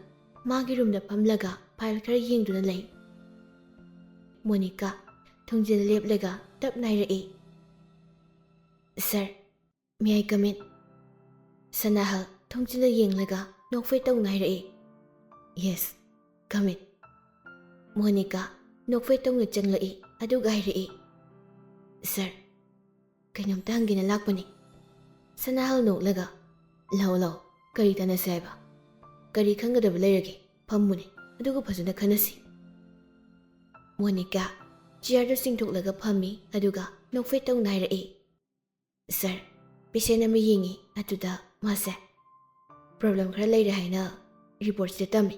ꯃꯥꯒꯤ ꯔꯨꯝꯗ ꯐꯝꯂꯒ ꯐꯥꯏꯜ ꯈꯔ ꯌꯦꯡꯗꯨꯅ ꯂꯩ. ꯃꯣꯅꯤꯀꯥ ꯊꯣꯡꯖꯤꯜ ꯂꯦꯞꯂꯒ ꯇꯞꯅ ꯍꯥꯏꯔꯛꯏ. ꯁꯔ, ꯃꯦ ꯑꯥꯏ ꯀꯝ ꯏꯟ? ꯁꯅꯥꯍꯜ ꯊꯣꯡꯖꯤꯜꯂ ꯌꯦꯡꯂꯒ ꯅꯣꯛꯐꯦꯠ ꯇꯧꯅ ꯍꯥꯏꯔꯛꯏ. ꯌꯦꯁ, ꯀꯝ ꯏꯟ. ꯃꯣꯅꯤꯀꯥ ꯅꯣꯛꯐꯦꯠ ꯇꯧꯅ ꯆꯪꯂꯛꯏ. ꯑꯗꯨꯒ ꯍꯥꯏꯔꯛꯏ. ꯁꯔ, ꯀꯩꯅꯣꯝꯇ ꯍꯪꯒꯦꯅ ꯂꯥꯛꯄꯅꯤ. ꯁꯅꯥꯍꯜ ꯅꯣꯛꯂꯒ ꯂꯥꯛꯑꯣ ꯂꯥꯛꯑꯣ, ꯀꯔꯤ ꯇꯥꯟꯅꯁꯦ ꯍꯥꯏꯕ? ꯀꯔꯤ ꯈꯪꯒꯗꯕ ꯂꯩꯔꯒꯦ? ꯐꯝꯃꯨꯅꯦ, ꯑꯗꯨꯒ ꯐꯖꯅ ꯈꯟꯅꯁꯤ. ꯃꯣꯅꯤꯀꯥ ꯆꯤꯌꯔꯗ ꯆꯤꯡꯊꯣꯛꯂꯒ ꯐꯝꯃꯤ. ꯑꯗꯨꯒ ꯅꯣꯛꯐꯦꯠ ꯇꯧꯅ ꯍꯥꯏꯔꯛꯏ. ꯁꯔ, ꯄꯦꯁꯦꯟ ꯑꯃ ꯌꯦꯡꯉꯤ. ꯑꯗꯨꯗ ꯃꯥꯁꯦ ꯄ꯭ꯔꯣꯕ꯭ꯂꯦꯝ ꯈꯔ ꯂꯩꯔꯦ ꯍꯥꯏꯅ ꯔꯤꯄꯣꯔꯠꯁꯤꯗ ꯇꯝꯃꯤ.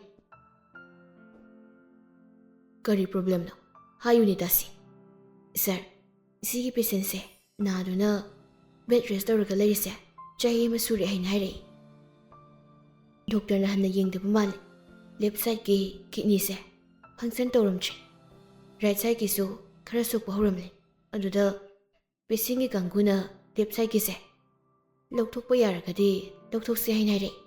ꯀꯔꯤ ꯄ꯭ꯔꯣꯕ꯭ꯂꯦꯝꯅꯣ? ꯍꯥꯏꯌꯨꯅꯦ ꯇꯥꯁꯤ. ꯁꯔ, ꯁꯤꯒꯤ ꯄꯦꯁꯦꯟꯁꯦ ꯅꯥꯗꯨꯅ ꯕꯦꯗ ꯔꯦꯁ ꯇꯧꯔꯒ ꯂꯩꯔꯤꯁꯦ ꯆꯍꯤ ꯑꯃ ꯁꯨꯔꯦ ꯍꯥꯏꯅ ꯍꯥꯏꯔꯛꯏ. ꯗꯣꯛꯇꯔꯅ ꯍꯟꯅ ꯌꯦꯡꯗꯕ ꯃꯥꯜꯂꯤ. ꯂꯦꯐ ꯁꯥꯏಡ್ꯀꯤ ꯀꯤꯗꯅꯤꯁꯦ ꯐꯪꯁꯟ ꯇꯧꯔꯝꯗ꯭ꯔꯦ. ꯔꯥꯏꯠ ꯁꯥꯏಡ್ꯀꯤꯁꯨ ꯈꯔ ꯁꯣꯛꯄ ꯍꯧꯔꯝꯂꯦ. ꯑꯗꯨꯗ ꯄꯦꯁꯦꯟꯒꯤ ꯀꯥꯡꯕꯨꯅ ꯂꯦꯐ ꯁꯥꯏಡ್ꯀꯤꯁꯦ ꯂꯧꯊꯣꯛꯄ ꯌꯥꯔꯒꯗꯤ ꯂꯧꯊꯣꯛꯁꯦ ꯍꯥꯏꯅ ꯍꯥꯏꯔꯛꯏ꯫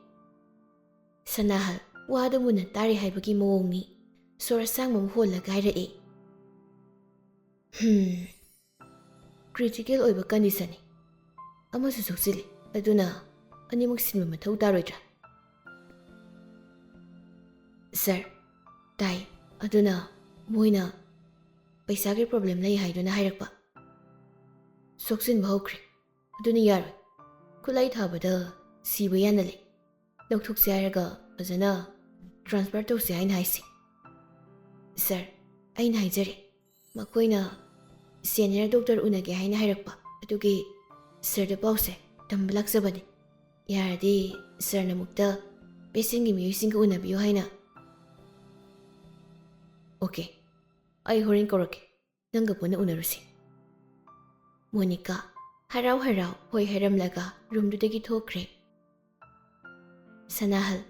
ꯁꯅꯥꯍꯜ ꯋꯥꯗꯨ ꯃꯨꯟꯅ ꯇꯥꯔꯤ ꯍꯥꯏꯕꯒꯤ ꯃꯑꯣꯡꯅꯤ ꯁꯣꯔ ꯑꯁꯥꯡꯕ ꯑꯃ ꯍꯣꯜꯂꯒ ꯍꯥꯏꯔꯛꯏ꯫ ꯀ꯭ꯔꯤꯇꯤꯀꯦꯜ ꯑꯣꯏꯕ ꯀꯟꯗꯤꯁꯟꯅꯤ, ꯑꯃꯁꯨ ꯁꯣꯛꯆꯤꯜꯂꯤ, ꯑꯗꯨꯅ ꯑꯅꯤꯃꯛ ꯁꯤꯟꯕ ꯃꯊꯧ ꯇꯥꯔꯣꯏꯗ꯭ꯔꯥ? ꯁꯥꯔ, ꯇꯥꯏ, ꯑꯗꯨꯅ ꯃꯣꯏꯅ ꯄꯩꯁꯥꯒꯤ ꯄ꯭ꯔꯣꯕ꯭ꯂꯦꯝ ꯂꯩ ꯍꯥꯏꯗꯨꯅ ꯍꯥꯏꯔꯛꯄ꯫ ꯁꯣꯛꯆꯤꯟꯕ ꯍꯧꯈ꯭ꯔꯦ, ꯑꯗꯨꯅ ꯌꯥꯔꯣꯏ, ꯈꯨꯠꯂꯥꯏ ꯊꯥꯕꯗ ꯁꯤꯕ ꯌꯥꯅ ꯂꯩ, ꯂꯧꯊꯣꯛꯁꯦ ꯍꯥꯏꯔꯒ ꯐꯖꯅ ꯇ꯭ꯔꯥꯟꯁꯐꯔ ꯇꯧꯁꯦ ꯍꯥꯏꯅ ꯍꯥꯏꯁꯤ꯫ ꯁꯥꯔ, ꯑꯩꯅ ꯍꯥꯏꯖꯔꯦ, ꯃꯈꯣꯏꯅ ꯁꯦꯅꯤꯌꯔ ꯗꯣꯛꯇꯔ ꯎꯅꯒꯦ ꯍꯥꯏꯅ ꯍꯥꯏꯔꯛꯄ, ꯑꯗꯨꯒꯤ ꯁꯥꯔꯗ ꯄꯥꯎꯁꯦ ꯇꯝꯕ ꯂꯥꯛꯆꯕꯅꯤ꯫ ꯌꯥꯔꯗꯤ ꯁꯥꯔꯅ ꯑꯃꯨꯛꯇ ꯄꯦꯁꯦꯟꯒꯤ ꯃꯤꯑꯣꯏꯁꯤꯡꯒ ꯎꯅꯕꯤꯌꯨ ꯍꯥꯏꯅ꯫ ꯑꯣꯀꯦ, ꯑꯩ ꯍꯣꯔꯦꯟ ꯀꯧꯔꯛꯀꯦ, ꯅꯪꯒ ꯄꯨꯟꯅ ꯎꯅꯔꯨꯁꯤ꯫ ꯃꯣꯅꯤꯀꯥ ꯍꯔꯥꯎ ꯍꯔꯥꯎ ꯍꯣꯏ ꯍꯥꯏꯔꯝꯂꯒ ꯔꯨꯝꯗꯨꯗꯒꯤ ꯊꯣꯛꯈ꯭ꯔꯦ꯫ ꯁꯅꯥꯍꯜ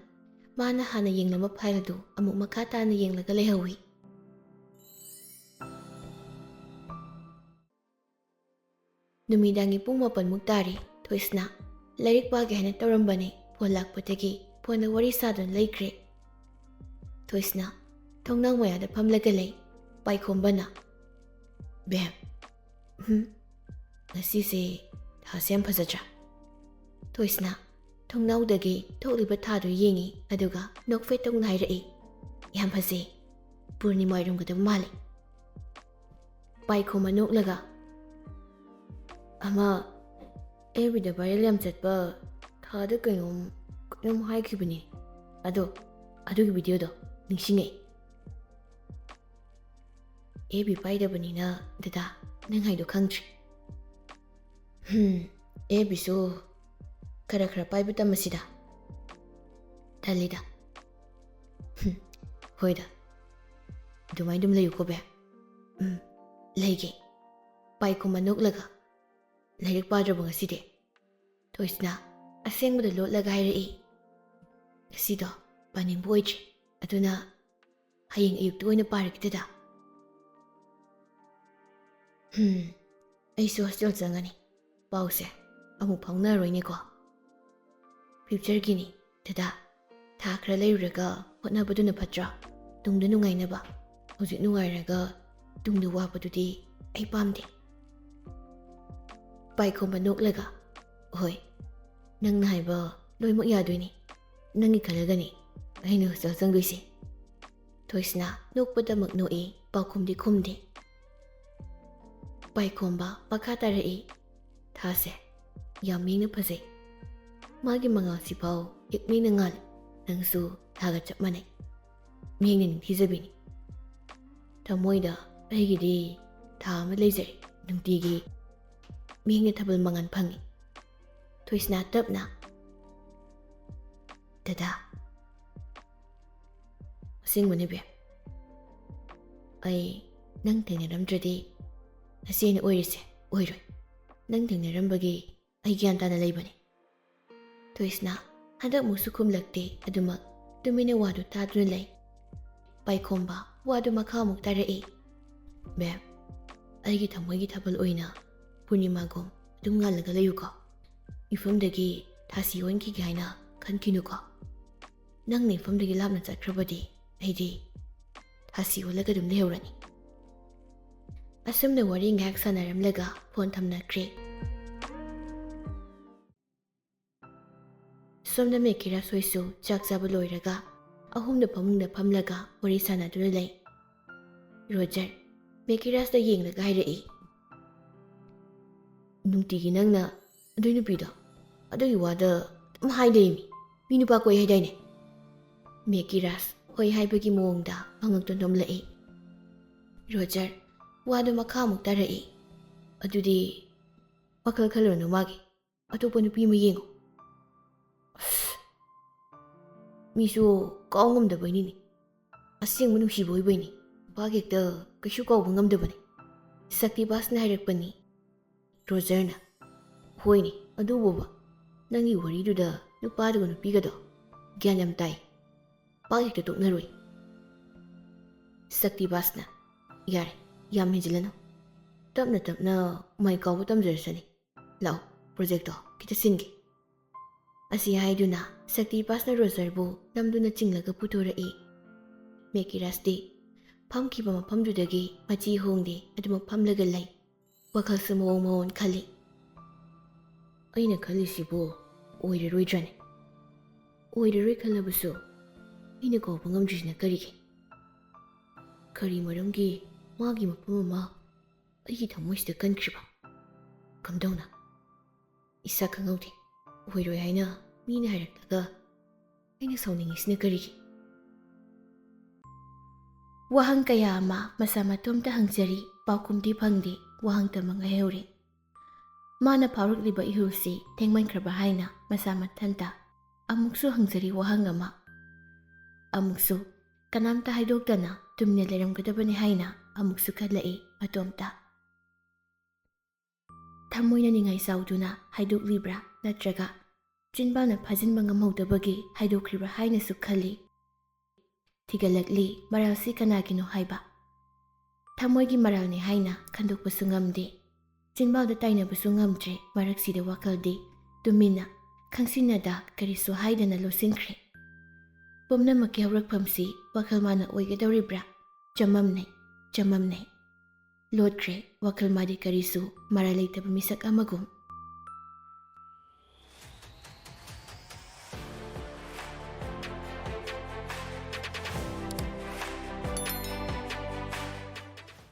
ꯃꯥꯅ ꯍꯥꯟꯅ ꯌꯦꯡꯂꯝꯕ ꯐꯥꯏꯜ ꯑꯗꯨ ꯑꯃꯨꯛ ꯃꯈꯥ ꯇꯥꯅ ꯌꯦꯡꯂꯒ ꯂꯩꯍꯧꯏ꯫ ꯅꯨꯃꯤꯗꯥꯡꯒꯤ ꯄꯨꯡ 9ꯃꯨꯛ ꯇꯥꯔꯤ꯫ ꯊꯣꯏꯁꯅꯥ ꯂꯥꯏꯔꯤꯛ ꯄꯥꯒꯦ ꯍꯥꯏꯅ ꯇꯧꯔꯝꯕꯅꯤ, ꯐꯣꯟ ꯂꯥꯛꯄꯗꯒꯤ ꯐꯣꯟꯗ ꯋꯥꯔꯤ ꯁꯥꯗꯨꯅ ꯂꯩꯈ꯭ꯔꯦ꯫ ꯊꯣꯏꯁꯅꯥ ꯊꯣꯡꯅꯥꯎ ꯃꯌꯥꯗ ꯐꯝꯂꯒ ꯂꯩ꯫ ꯄꯥꯏꯈꯣꯝꯕꯅ, ꯕꯦꯝ, ꯉꯁꯤꯁꯦ ꯊꯥꯁꯦ ꯌꯥꯝ ꯐꯖꯗ꯭ꯔꯥ? ꯊꯣꯏꯁꯅꯥ ꯊꯣꯡꯅꯥꯎꯗꯒꯤ ꯊꯣꯛꯂꯤꯕ ꯊꯥꯗꯨ ꯌꯦꯡꯉꯤ, ꯑꯗꯨꯒ ꯅꯣꯛꯐꯦꯠ ꯇꯧꯅ ꯍꯥꯏꯔꯛꯏ, ꯌꯥꯝ ꯐꯖꯩ, ꯄꯨꯔꯅꯤꯃꯥ ꯑꯣꯏꯔꯝꯒꯗꯕ ꯃꯥꯜꯂꯤ꯫ ꯄꯥꯏꯈꯣꯝꯕ ꯅꯣꯛꯂꯒ, ꯑꯃ ꯑꯦꯐꯕꯤꯗ ꯚꯥꯏꯔꯦꯜ ꯌꯥꯝ ꯆꯠꯄ ꯊꯥꯗ ꯀꯩꯅꯣꯝ ꯍꯥꯏꯈꯤꯕꯅꯤ, ꯑꯗꯣ ꯑꯗꯨꯒꯤ ꯚꯤꯗꯤꯑꯣꯗꯣ ꯅꯤꯡꯁꯤꯡꯉꯛꯏ꯫ ꯑꯦꯐꯕꯤ ꯄꯥꯏꯗꯕꯅꯤꯅ ꯗꯗꯥ ꯅꯪ ꯍꯥꯏꯗꯣ ꯈꯪꯗ꯭ꯔꯤ꯫ ꯑꯦꯐꯕꯤꯁꯨ ꯈꯔ ꯈꯔ ꯄꯥꯏꯕ ꯇꯝꯃꯁꯤꯗ꯫ ꯇꯜꯂꯤꯗ꯫ ꯍꯣꯏꯗ, ꯑꯗꯨꯃꯥꯏꯅ ꯑꯗꯨꯝ ꯂꯩꯌꯨꯀꯣ ꯕꯦꯝ꯫ ꯂꯩꯒꯦ꯫ ꯄꯥꯏꯈꯣꯝꯕ ꯅꯣꯛꯂꯒ, ꯂꯥꯏꯔꯤꯛ ꯄꯥꯗ꯭ꯔꯕꯣ ꯉꯁꯤꯗꯤ? ꯊꯣꯏꯁꯅꯥ ꯑꯁꯦꯡꯕꯗ ꯂꯣꯠꯂꯒ ꯍꯥꯏꯔꯛꯏ, ꯉꯁꯤꯗꯣ ꯄꯥꯅꯤꯡꯕ ꯑꯣꯏꯗ꯭ꯔꯤ, ꯑꯗꯨꯅ ꯍꯌꯦꯡ ꯑꯌꯨꯛꯇ ꯑꯣꯏꯅ ꯄꯥꯔꯒꯦ ꯗꯗꯥ꯫ ꯑꯩꯁꯨ ꯍꯣꯁꯇꯦꯜ ꯆꯪꯉꯅꯤ, ꯄꯥꯎꯁꯦ ꯑꯃꯨꯛ ꯐꯥꯎꯅꯔꯣꯏꯅꯦꯀꯣ꯫ ꯐ꯭ꯌꯨꯆꯔꯒꯤꯅꯤ ꯗꯗꯥ, ꯊꯥ ꯈꯔ ꯂꯩꯔꯨꯔꯒ ꯍꯣꯠꯅꯕꯗꯨꯅ ꯐꯠꯇ꯭ꯔꯥ? ꯇꯨꯡꯗ ꯅꯨꯡꯉꯥꯏꯅꯕ꯫ ꯍꯧꯖꯤꯛ ꯅꯨꯡꯉꯥꯏꯔꯒ ꯇꯨꯡꯗ ꯋꯥꯕꯗꯨꯗꯤ ꯑꯩ ꯄꯥꯝꯗꯦ꯫ ꯄꯥꯏꯈꯣꯝꯕ ꯅꯣꯛꯂꯒ, ꯍꯣꯏ, ꯅꯪꯅ ꯍꯥꯏꯕ ꯂꯣꯏꯅꯃꯛ ꯌꯥꯗꯣꯏꯅꯤ, ꯅꯪꯒꯤ ꯈꯜꯂꯒꯅꯤ ꯑꯩꯅ ꯍꯣꯁꯇꯦꯜ ꯆꯪꯗꯣꯏꯁꯤ꯫ ꯊꯣꯏꯁꯅꯥ ꯅꯣꯛꯄꯗꯃꯛ ꯅꯣꯛꯏ, ꯄꯥꯎꯈꯨꯝꯗꯤ ꯈꯨꯝꯗꯦ꯫ ꯄꯥꯏꯈꯣꯝꯕ ꯃꯈꯥ ꯇꯥꯔꯛꯏ, ꯊꯥꯁꯦ ꯌꯥꯝ ꯃꯤꯡꯅ ꯐꯖꯩ, ꯃꯥꯒꯤ ꯃꯉꯥꯜꯁꯤꯐꯥꯎ ꯏꯛꯃꯤꯡꯅ ꯉꯥꯜꯂꯤ, ꯅꯪꯁꯨ ꯊꯥꯒ ꯆꯞ ꯃꯥꯟꯅꯩ, ꯃꯤꯡꯅ ꯅꯤꯡꯊꯤꯖꯕꯤꯅꯤ꯫ ꯊꯃꯣꯏꯗ ꯑꯩꯒꯤꯗꯤ ꯊꯥ ꯑꯃ ꯂꯩꯖꯔꯦ, ꯅꯨꯡꯇꯤꯒꯤ ꯃꯤꯡꯅ ꯊꯥꯕꯜ ꯃꯉꯥꯜ ꯐꯪꯉꯤ꯫ ꯊꯣꯏꯁꯅꯥ ꯇꯞꯅ, ꯗꯗꯥ, ꯑꯁꯦꯡꯕꯅꯤ ꯕꯦꯝ, ꯑꯩ ꯅꯪ ꯊꯦꯡꯅꯔꯝꯗ꯭ꯔꯗꯤ ꯉꯁꯤ ꯑꯩꯅ ꯑꯣꯏꯔꯤꯁꯦ ꯑꯣꯏꯔꯣꯏ, ꯅꯪ ꯊꯦꯡꯅꯔꯝꯕꯒꯤ ꯑꯩ ꯒ꯭ꯌꯥꯟ ꯇꯥꯅ ꯂꯩꯕꯅꯤ꯫ ꯊꯣꯏꯁꯅꯥ ꯍꯟꯗꯛꯃꯨꯛꯁꯨ ꯈꯨꯝꯂꯛꯇꯦ, ꯑꯗꯨꯃꯛ ꯇꯨꯃꯤꯟꯅ ꯋꯥꯗꯨ ꯇꯥꯗꯨꯅ ꯂꯩ꯫ ꯄꯥꯏꯈꯣꯝꯕ ꯋꯥꯗꯨ ꯃꯈꯥꯃꯨꯛ ꯇꯥꯔꯛꯏ, ꯕꯦꯝ, ꯑꯩꯒꯤ ꯊꯃꯣꯏꯒꯤ ꯊꯥꯕꯜ ꯑꯣꯏꯅ ꯄꯨꯔꯅꯤꯃꯥꯒꯨꯝ ꯑꯗꯨꯝ ꯉꯥꯜꯂꯒ ꯂꯩꯌꯨꯀꯣ, ꯃꯤꯐꯝꯗꯒꯤ ꯊꯥꯁꯤ ꯑꯣꯟꯈꯤꯒꯦ ꯍꯥꯏꯅ ꯈꯟꯈꯤꯅꯨꯀꯣ꯫ ꯅꯪꯅ ꯏꯐꯝꯗꯒꯤ ꯂꯥꯞꯅ ꯆꯠꯈ꯭ꯔꯕꯗꯤ ꯑꯩꯗꯤ ꯊꯥꯁꯤ ꯑꯣꯜꯂꯒ ꯑꯗꯨꯝ ꯂꯩꯍꯧꯔꯅꯤ꯫ ꯑꯁꯨꯝꯅ ꯋꯥꯔꯤ ꯉꯥꯏꯍꯥꯛ ꯁꯥꯟꯅꯔꯝꯂꯒ ꯐꯣꯟ ꯊꯝꯅꯈ꯭ꯔꯦ꯫ ꯁꯣꯝꯗ ꯃꯦꯀꯤꯔꯥꯁꯣꯏꯁꯨ ꯆꯥꯛ ꯆꯥꯕ ꯂꯣꯏꯔꯒ ꯑꯍꯨꯝꯗ ꯐꯃꯨꯡꯗ ꯐꯝꯂꯒ ꯋꯥꯔꯤ ꯁꯥꯟꯅꯗꯨꯅ ꯂꯩ꯫ ꯔꯣꯖꯔ ꯃꯦꯀꯤꯔꯥꯁꯇ ꯌꯦꯡꯂꯒ ꯍꯥꯏꯔꯛꯏ, ꯅꯨꯡꯇꯤꯒꯤ ꯅꯪꯅ ꯑꯗꯨꯏ ꯅꯨꯄꯤꯗꯣ ꯑꯗꯨꯒꯤ ꯋꯥꯗ ꯑꯗꯨꯝ ꯍꯥꯏꯗꯣꯏꯃꯤ, ꯃꯤ ꯅꯨꯄꯥ ꯀꯣꯏ ꯍꯥꯏꯗꯥꯏꯅꯦ? ꯃꯦꯀꯤꯔꯥꯁ ꯍꯣꯏ ꯍꯥꯏꯕꯒꯤ ꯃꯑꯣꯡꯗ ꯃꯉꯛꯇꯨ ꯅꯣꯝꯂꯛꯏ꯫ ꯔꯣꯖꯔ ꯋꯥꯗꯨ ꯃꯈꯥꯃꯨꯛ ꯇꯥꯔꯛꯏ, ꯑꯗꯨꯗꯤ ꯋꯥꯈꯜ ꯈꯜꯂꯨꯔꯅꯨ ꯃꯥꯒꯤ, ꯑꯇꯣꯞꯄ ꯅꯨꯄꯤ ꯑꯃ ꯌꯦꯡꯉꯨ꯫ ꯑꯁ, ꯃꯤꯁꯨ ꯀꯥꯎ ꯉꯝꯗꯕꯩꯅꯤꯅꯦ, ꯑꯁꯦꯡꯕ ꯅꯨꯡꯁꯤꯕ ꯑꯣꯏꯕꯩꯅꯤ, ꯅꯨꯄꯥꯒꯤ ꯍꯦꯛꯇ ꯀꯩꯁꯨ ꯀꯥꯎꯕ ꯉꯝꯗꯕꯅꯤ꯫ ꯁꯛꯇꯤꯕꯥꯁꯅ ꯍꯥꯏꯔꯛꯄꯅꯤ꯫ ꯔꯣꯖꯔꯅ, ꯍꯣꯏꯅꯦ ꯑꯗꯨꯕꯨꯕ, ꯅꯪꯒꯤ ꯋꯥꯔꯤꯗꯨꯗ ꯅꯨꯄꯥꯗꯨꯒ ꯅꯨꯄꯤꯒꯗꯣ ꯒ꯭ꯌꯥꯟ ꯌꯥꯝ ꯇꯥꯏ, ꯄꯥꯛ ꯍꯦꯛꯇ ꯇꯣꯛꯅꯔꯣꯏ꯫ ꯁꯛꯇꯤꯕꯥꯁꯅ, ꯌꯥꯔꯦ, ꯌꯥꯝ ꯍꯦꯟꯖꯤꯜꯂꯅꯨ, ꯇꯞꯅ ꯇꯞꯅ ꯃꯥꯏ ꯀꯥꯎꯕ ꯇꯝꯖꯔꯁꯅꯤ, ꯂꯥꯛꯑꯣ ꯄ꯭ꯔꯣꯖꯦꯛꯇꯣ ꯈꯤꯇ ꯁꯤꯟꯒꯦ꯫ ꯑꯁꯤ ꯍꯥꯏꯗꯨꯅ ꯁꯛꯇꯤꯄꯥꯁꯅ ꯔꯣꯖꯔꯕꯨ ꯅꯝꯗꯨꯅ ꯆꯤꯡꯂꯒ ꯄꯨꯊꯣꯔꯛꯏ꯫ ꯃꯦꯀꯤꯔꯥꯁꯇꯤ ꯐꯝꯈꯤꯕ ꯃꯐꯝꯗꯨꯗꯒꯤ ꯃꯆꯤ ꯍꯣꯡꯗꯦ ꯑꯗꯨꯃꯛ ꯐꯝꯂꯒ ꯂꯩ꯫ ꯋꯥꯈꯜꯁꯨ ꯃꯑꯣꯡ ꯃꯑꯣꯡ ꯈꯜꯂꯤ꯫ ꯑꯩꯅ ꯈꯜꯂꯤꯁꯤꯕꯨ ꯑꯣꯏꯔꯔꯣꯏꯗ꯭ꯔꯅꯦ? ꯑꯣꯏꯔꯔꯣꯏ ꯈꯜꯂꯕꯁꯨ ꯑꯩꯅ ꯀꯧꯕ ꯉꯝꯗ꯭ꯔꯤꯁꯤꯅ ꯀꯔꯤꯒꯤ? ꯀꯔꯤ ꯃꯔꯝꯒꯤ ꯃꯥꯒꯤ ꯃꯐꯝ ꯑꯃ ꯑꯩꯒꯤ ꯊꯃꯣꯏꯁꯤꯗ ꯀꯟꯈ꯭ꯔꯤꯕ? ꯀꯝꯗꯧꯅ? ꯏꯁꯥ ꯈꯪꯍꯧꯗꯦ꯫ ꯑꯣꯏꯔꯣꯏ ꯍꯥꯏꯅ ꯃꯤꯅ ꯍꯥꯏꯔꯛꯂꯒ ꯑꯩꯅ ꯁꯥꯎꯅꯤꯡꯉꯤꯁꯤꯅ ꯀꯔꯤꯒꯤ? ꯋꯥꯍꯪ ꯀꯌꯥ ꯑꯃ ꯃꯁꯥ ꯃꯇꯣꯝꯇ ꯍꯪꯖꯔꯤ, ꯄꯥꯎꯈꯨꯝꯗꯤ ꯐꯪꯗꯦ, ꯋꯥꯍꯪꯇ ꯃꯥꯡꯍꯩꯍꯧꯔꯦ꯫ ꯃꯥꯅ ꯐꯥꯎꯔꯛꯂꯤꯕ ꯏꯍꯨꯜꯁꯤ ꯊꯦꯡꯃꯟꯈ꯭ꯔꯕ ꯍꯥꯏꯅ ꯃꯁꯥ ꯃꯊꯟꯇ ꯑꯃꯨꯛꯁꯨ ꯍꯪꯖꯔꯤ ꯋꯥꯍꯪ ꯑꯃ꯫ ꯑꯃꯨꯛꯁꯨ ꯀꯅꯥꯝꯇ ꯍꯥꯏꯗꯣꯛꯇꯅ ꯇꯨꯃꯤꯟꯅ ꯂꯩꯔꯝꯒꯗꯕꯅꯤ ꯍꯥꯏꯅ ꯑꯃꯨꯛꯁꯨ ꯈꯜꯂꯛꯏ ꯃꯇꯣꯝꯇ꯫ ꯊꯃꯣꯏꯅ ꯅꯤꯡꯉꯥꯏ ꯆꯥꯎꯗꯨꯅ ꯍꯥꯏꯗꯣꯛꯂꯤꯕ꯭ꯔꯥ ꯅꯠꯇ꯭ꯔꯒ ꯆꯤꯟꯕꯥꯜꯅ ꯐꯥꯖꯤꯟꯕ ꯉꯝꯍꯧꯗꯕꯒꯤ ꯍꯥꯏꯗꯣꯛꯈ꯭ꯔꯤꯕ꯭ꯔꯥ ꯍꯥꯏꯅꯁꯨ ꯈꯜꯂꯤ꯫ ꯊꯤꯒꯠꯂꯛꯂꯤ ꯃꯔꯥꯜꯁꯤ ꯀꯅꯥꯒꯤꯅꯣ ꯍꯥꯏꯕ꯫ ꯊꯃꯣꯏꯒꯤ ꯃꯔꯥꯜꯅꯤ ꯍꯥꯏꯅ ꯈꯟꯗꯣꯛꯄꯁꯨ ꯉꯝꯗꯦ, ꯆꯤꯟꯕꯥꯜꯗ ꯇꯥꯏꯅꯕꯁꯨ ꯉꯝꯗ꯭ꯔꯦ꯫ ꯃꯔꯛꯁꯤꯗ ꯋꯥꯈꯜꯗꯤ ꯇꯨꯃꯤꯟꯅ ꯈꯪꯁꯤꯟꯅꯗ ꯀꯔꯤꯁꯨ ꯍꯥꯏꯗꯅ ꯂꯣꯠꯁꯤꯟꯈ꯭ꯔꯦ꯫ ꯄꯨꯝꯅꯃꯛꯀꯤ ꯍꯧꯔꯛꯐꯝꯁꯤ ꯋꯥꯈꯜ ꯃꯥꯅ ꯑꯣꯏꯒꯗꯧꯔꯤꯕ꯭ꯔꯥ? ꯆꯃꯝꯅꯩ꯫ ꯂꯣꯠꯈ꯭ꯔꯦ ꯋꯥꯈꯜ ꯃꯥꯗꯤ ꯀꯔꯤꯁꯨ ꯃꯔꯥꯜ ꯂꯩꯇꯕ ꯃꯤꯁꯛ ꯑꯃꯒꯨꯝ꯫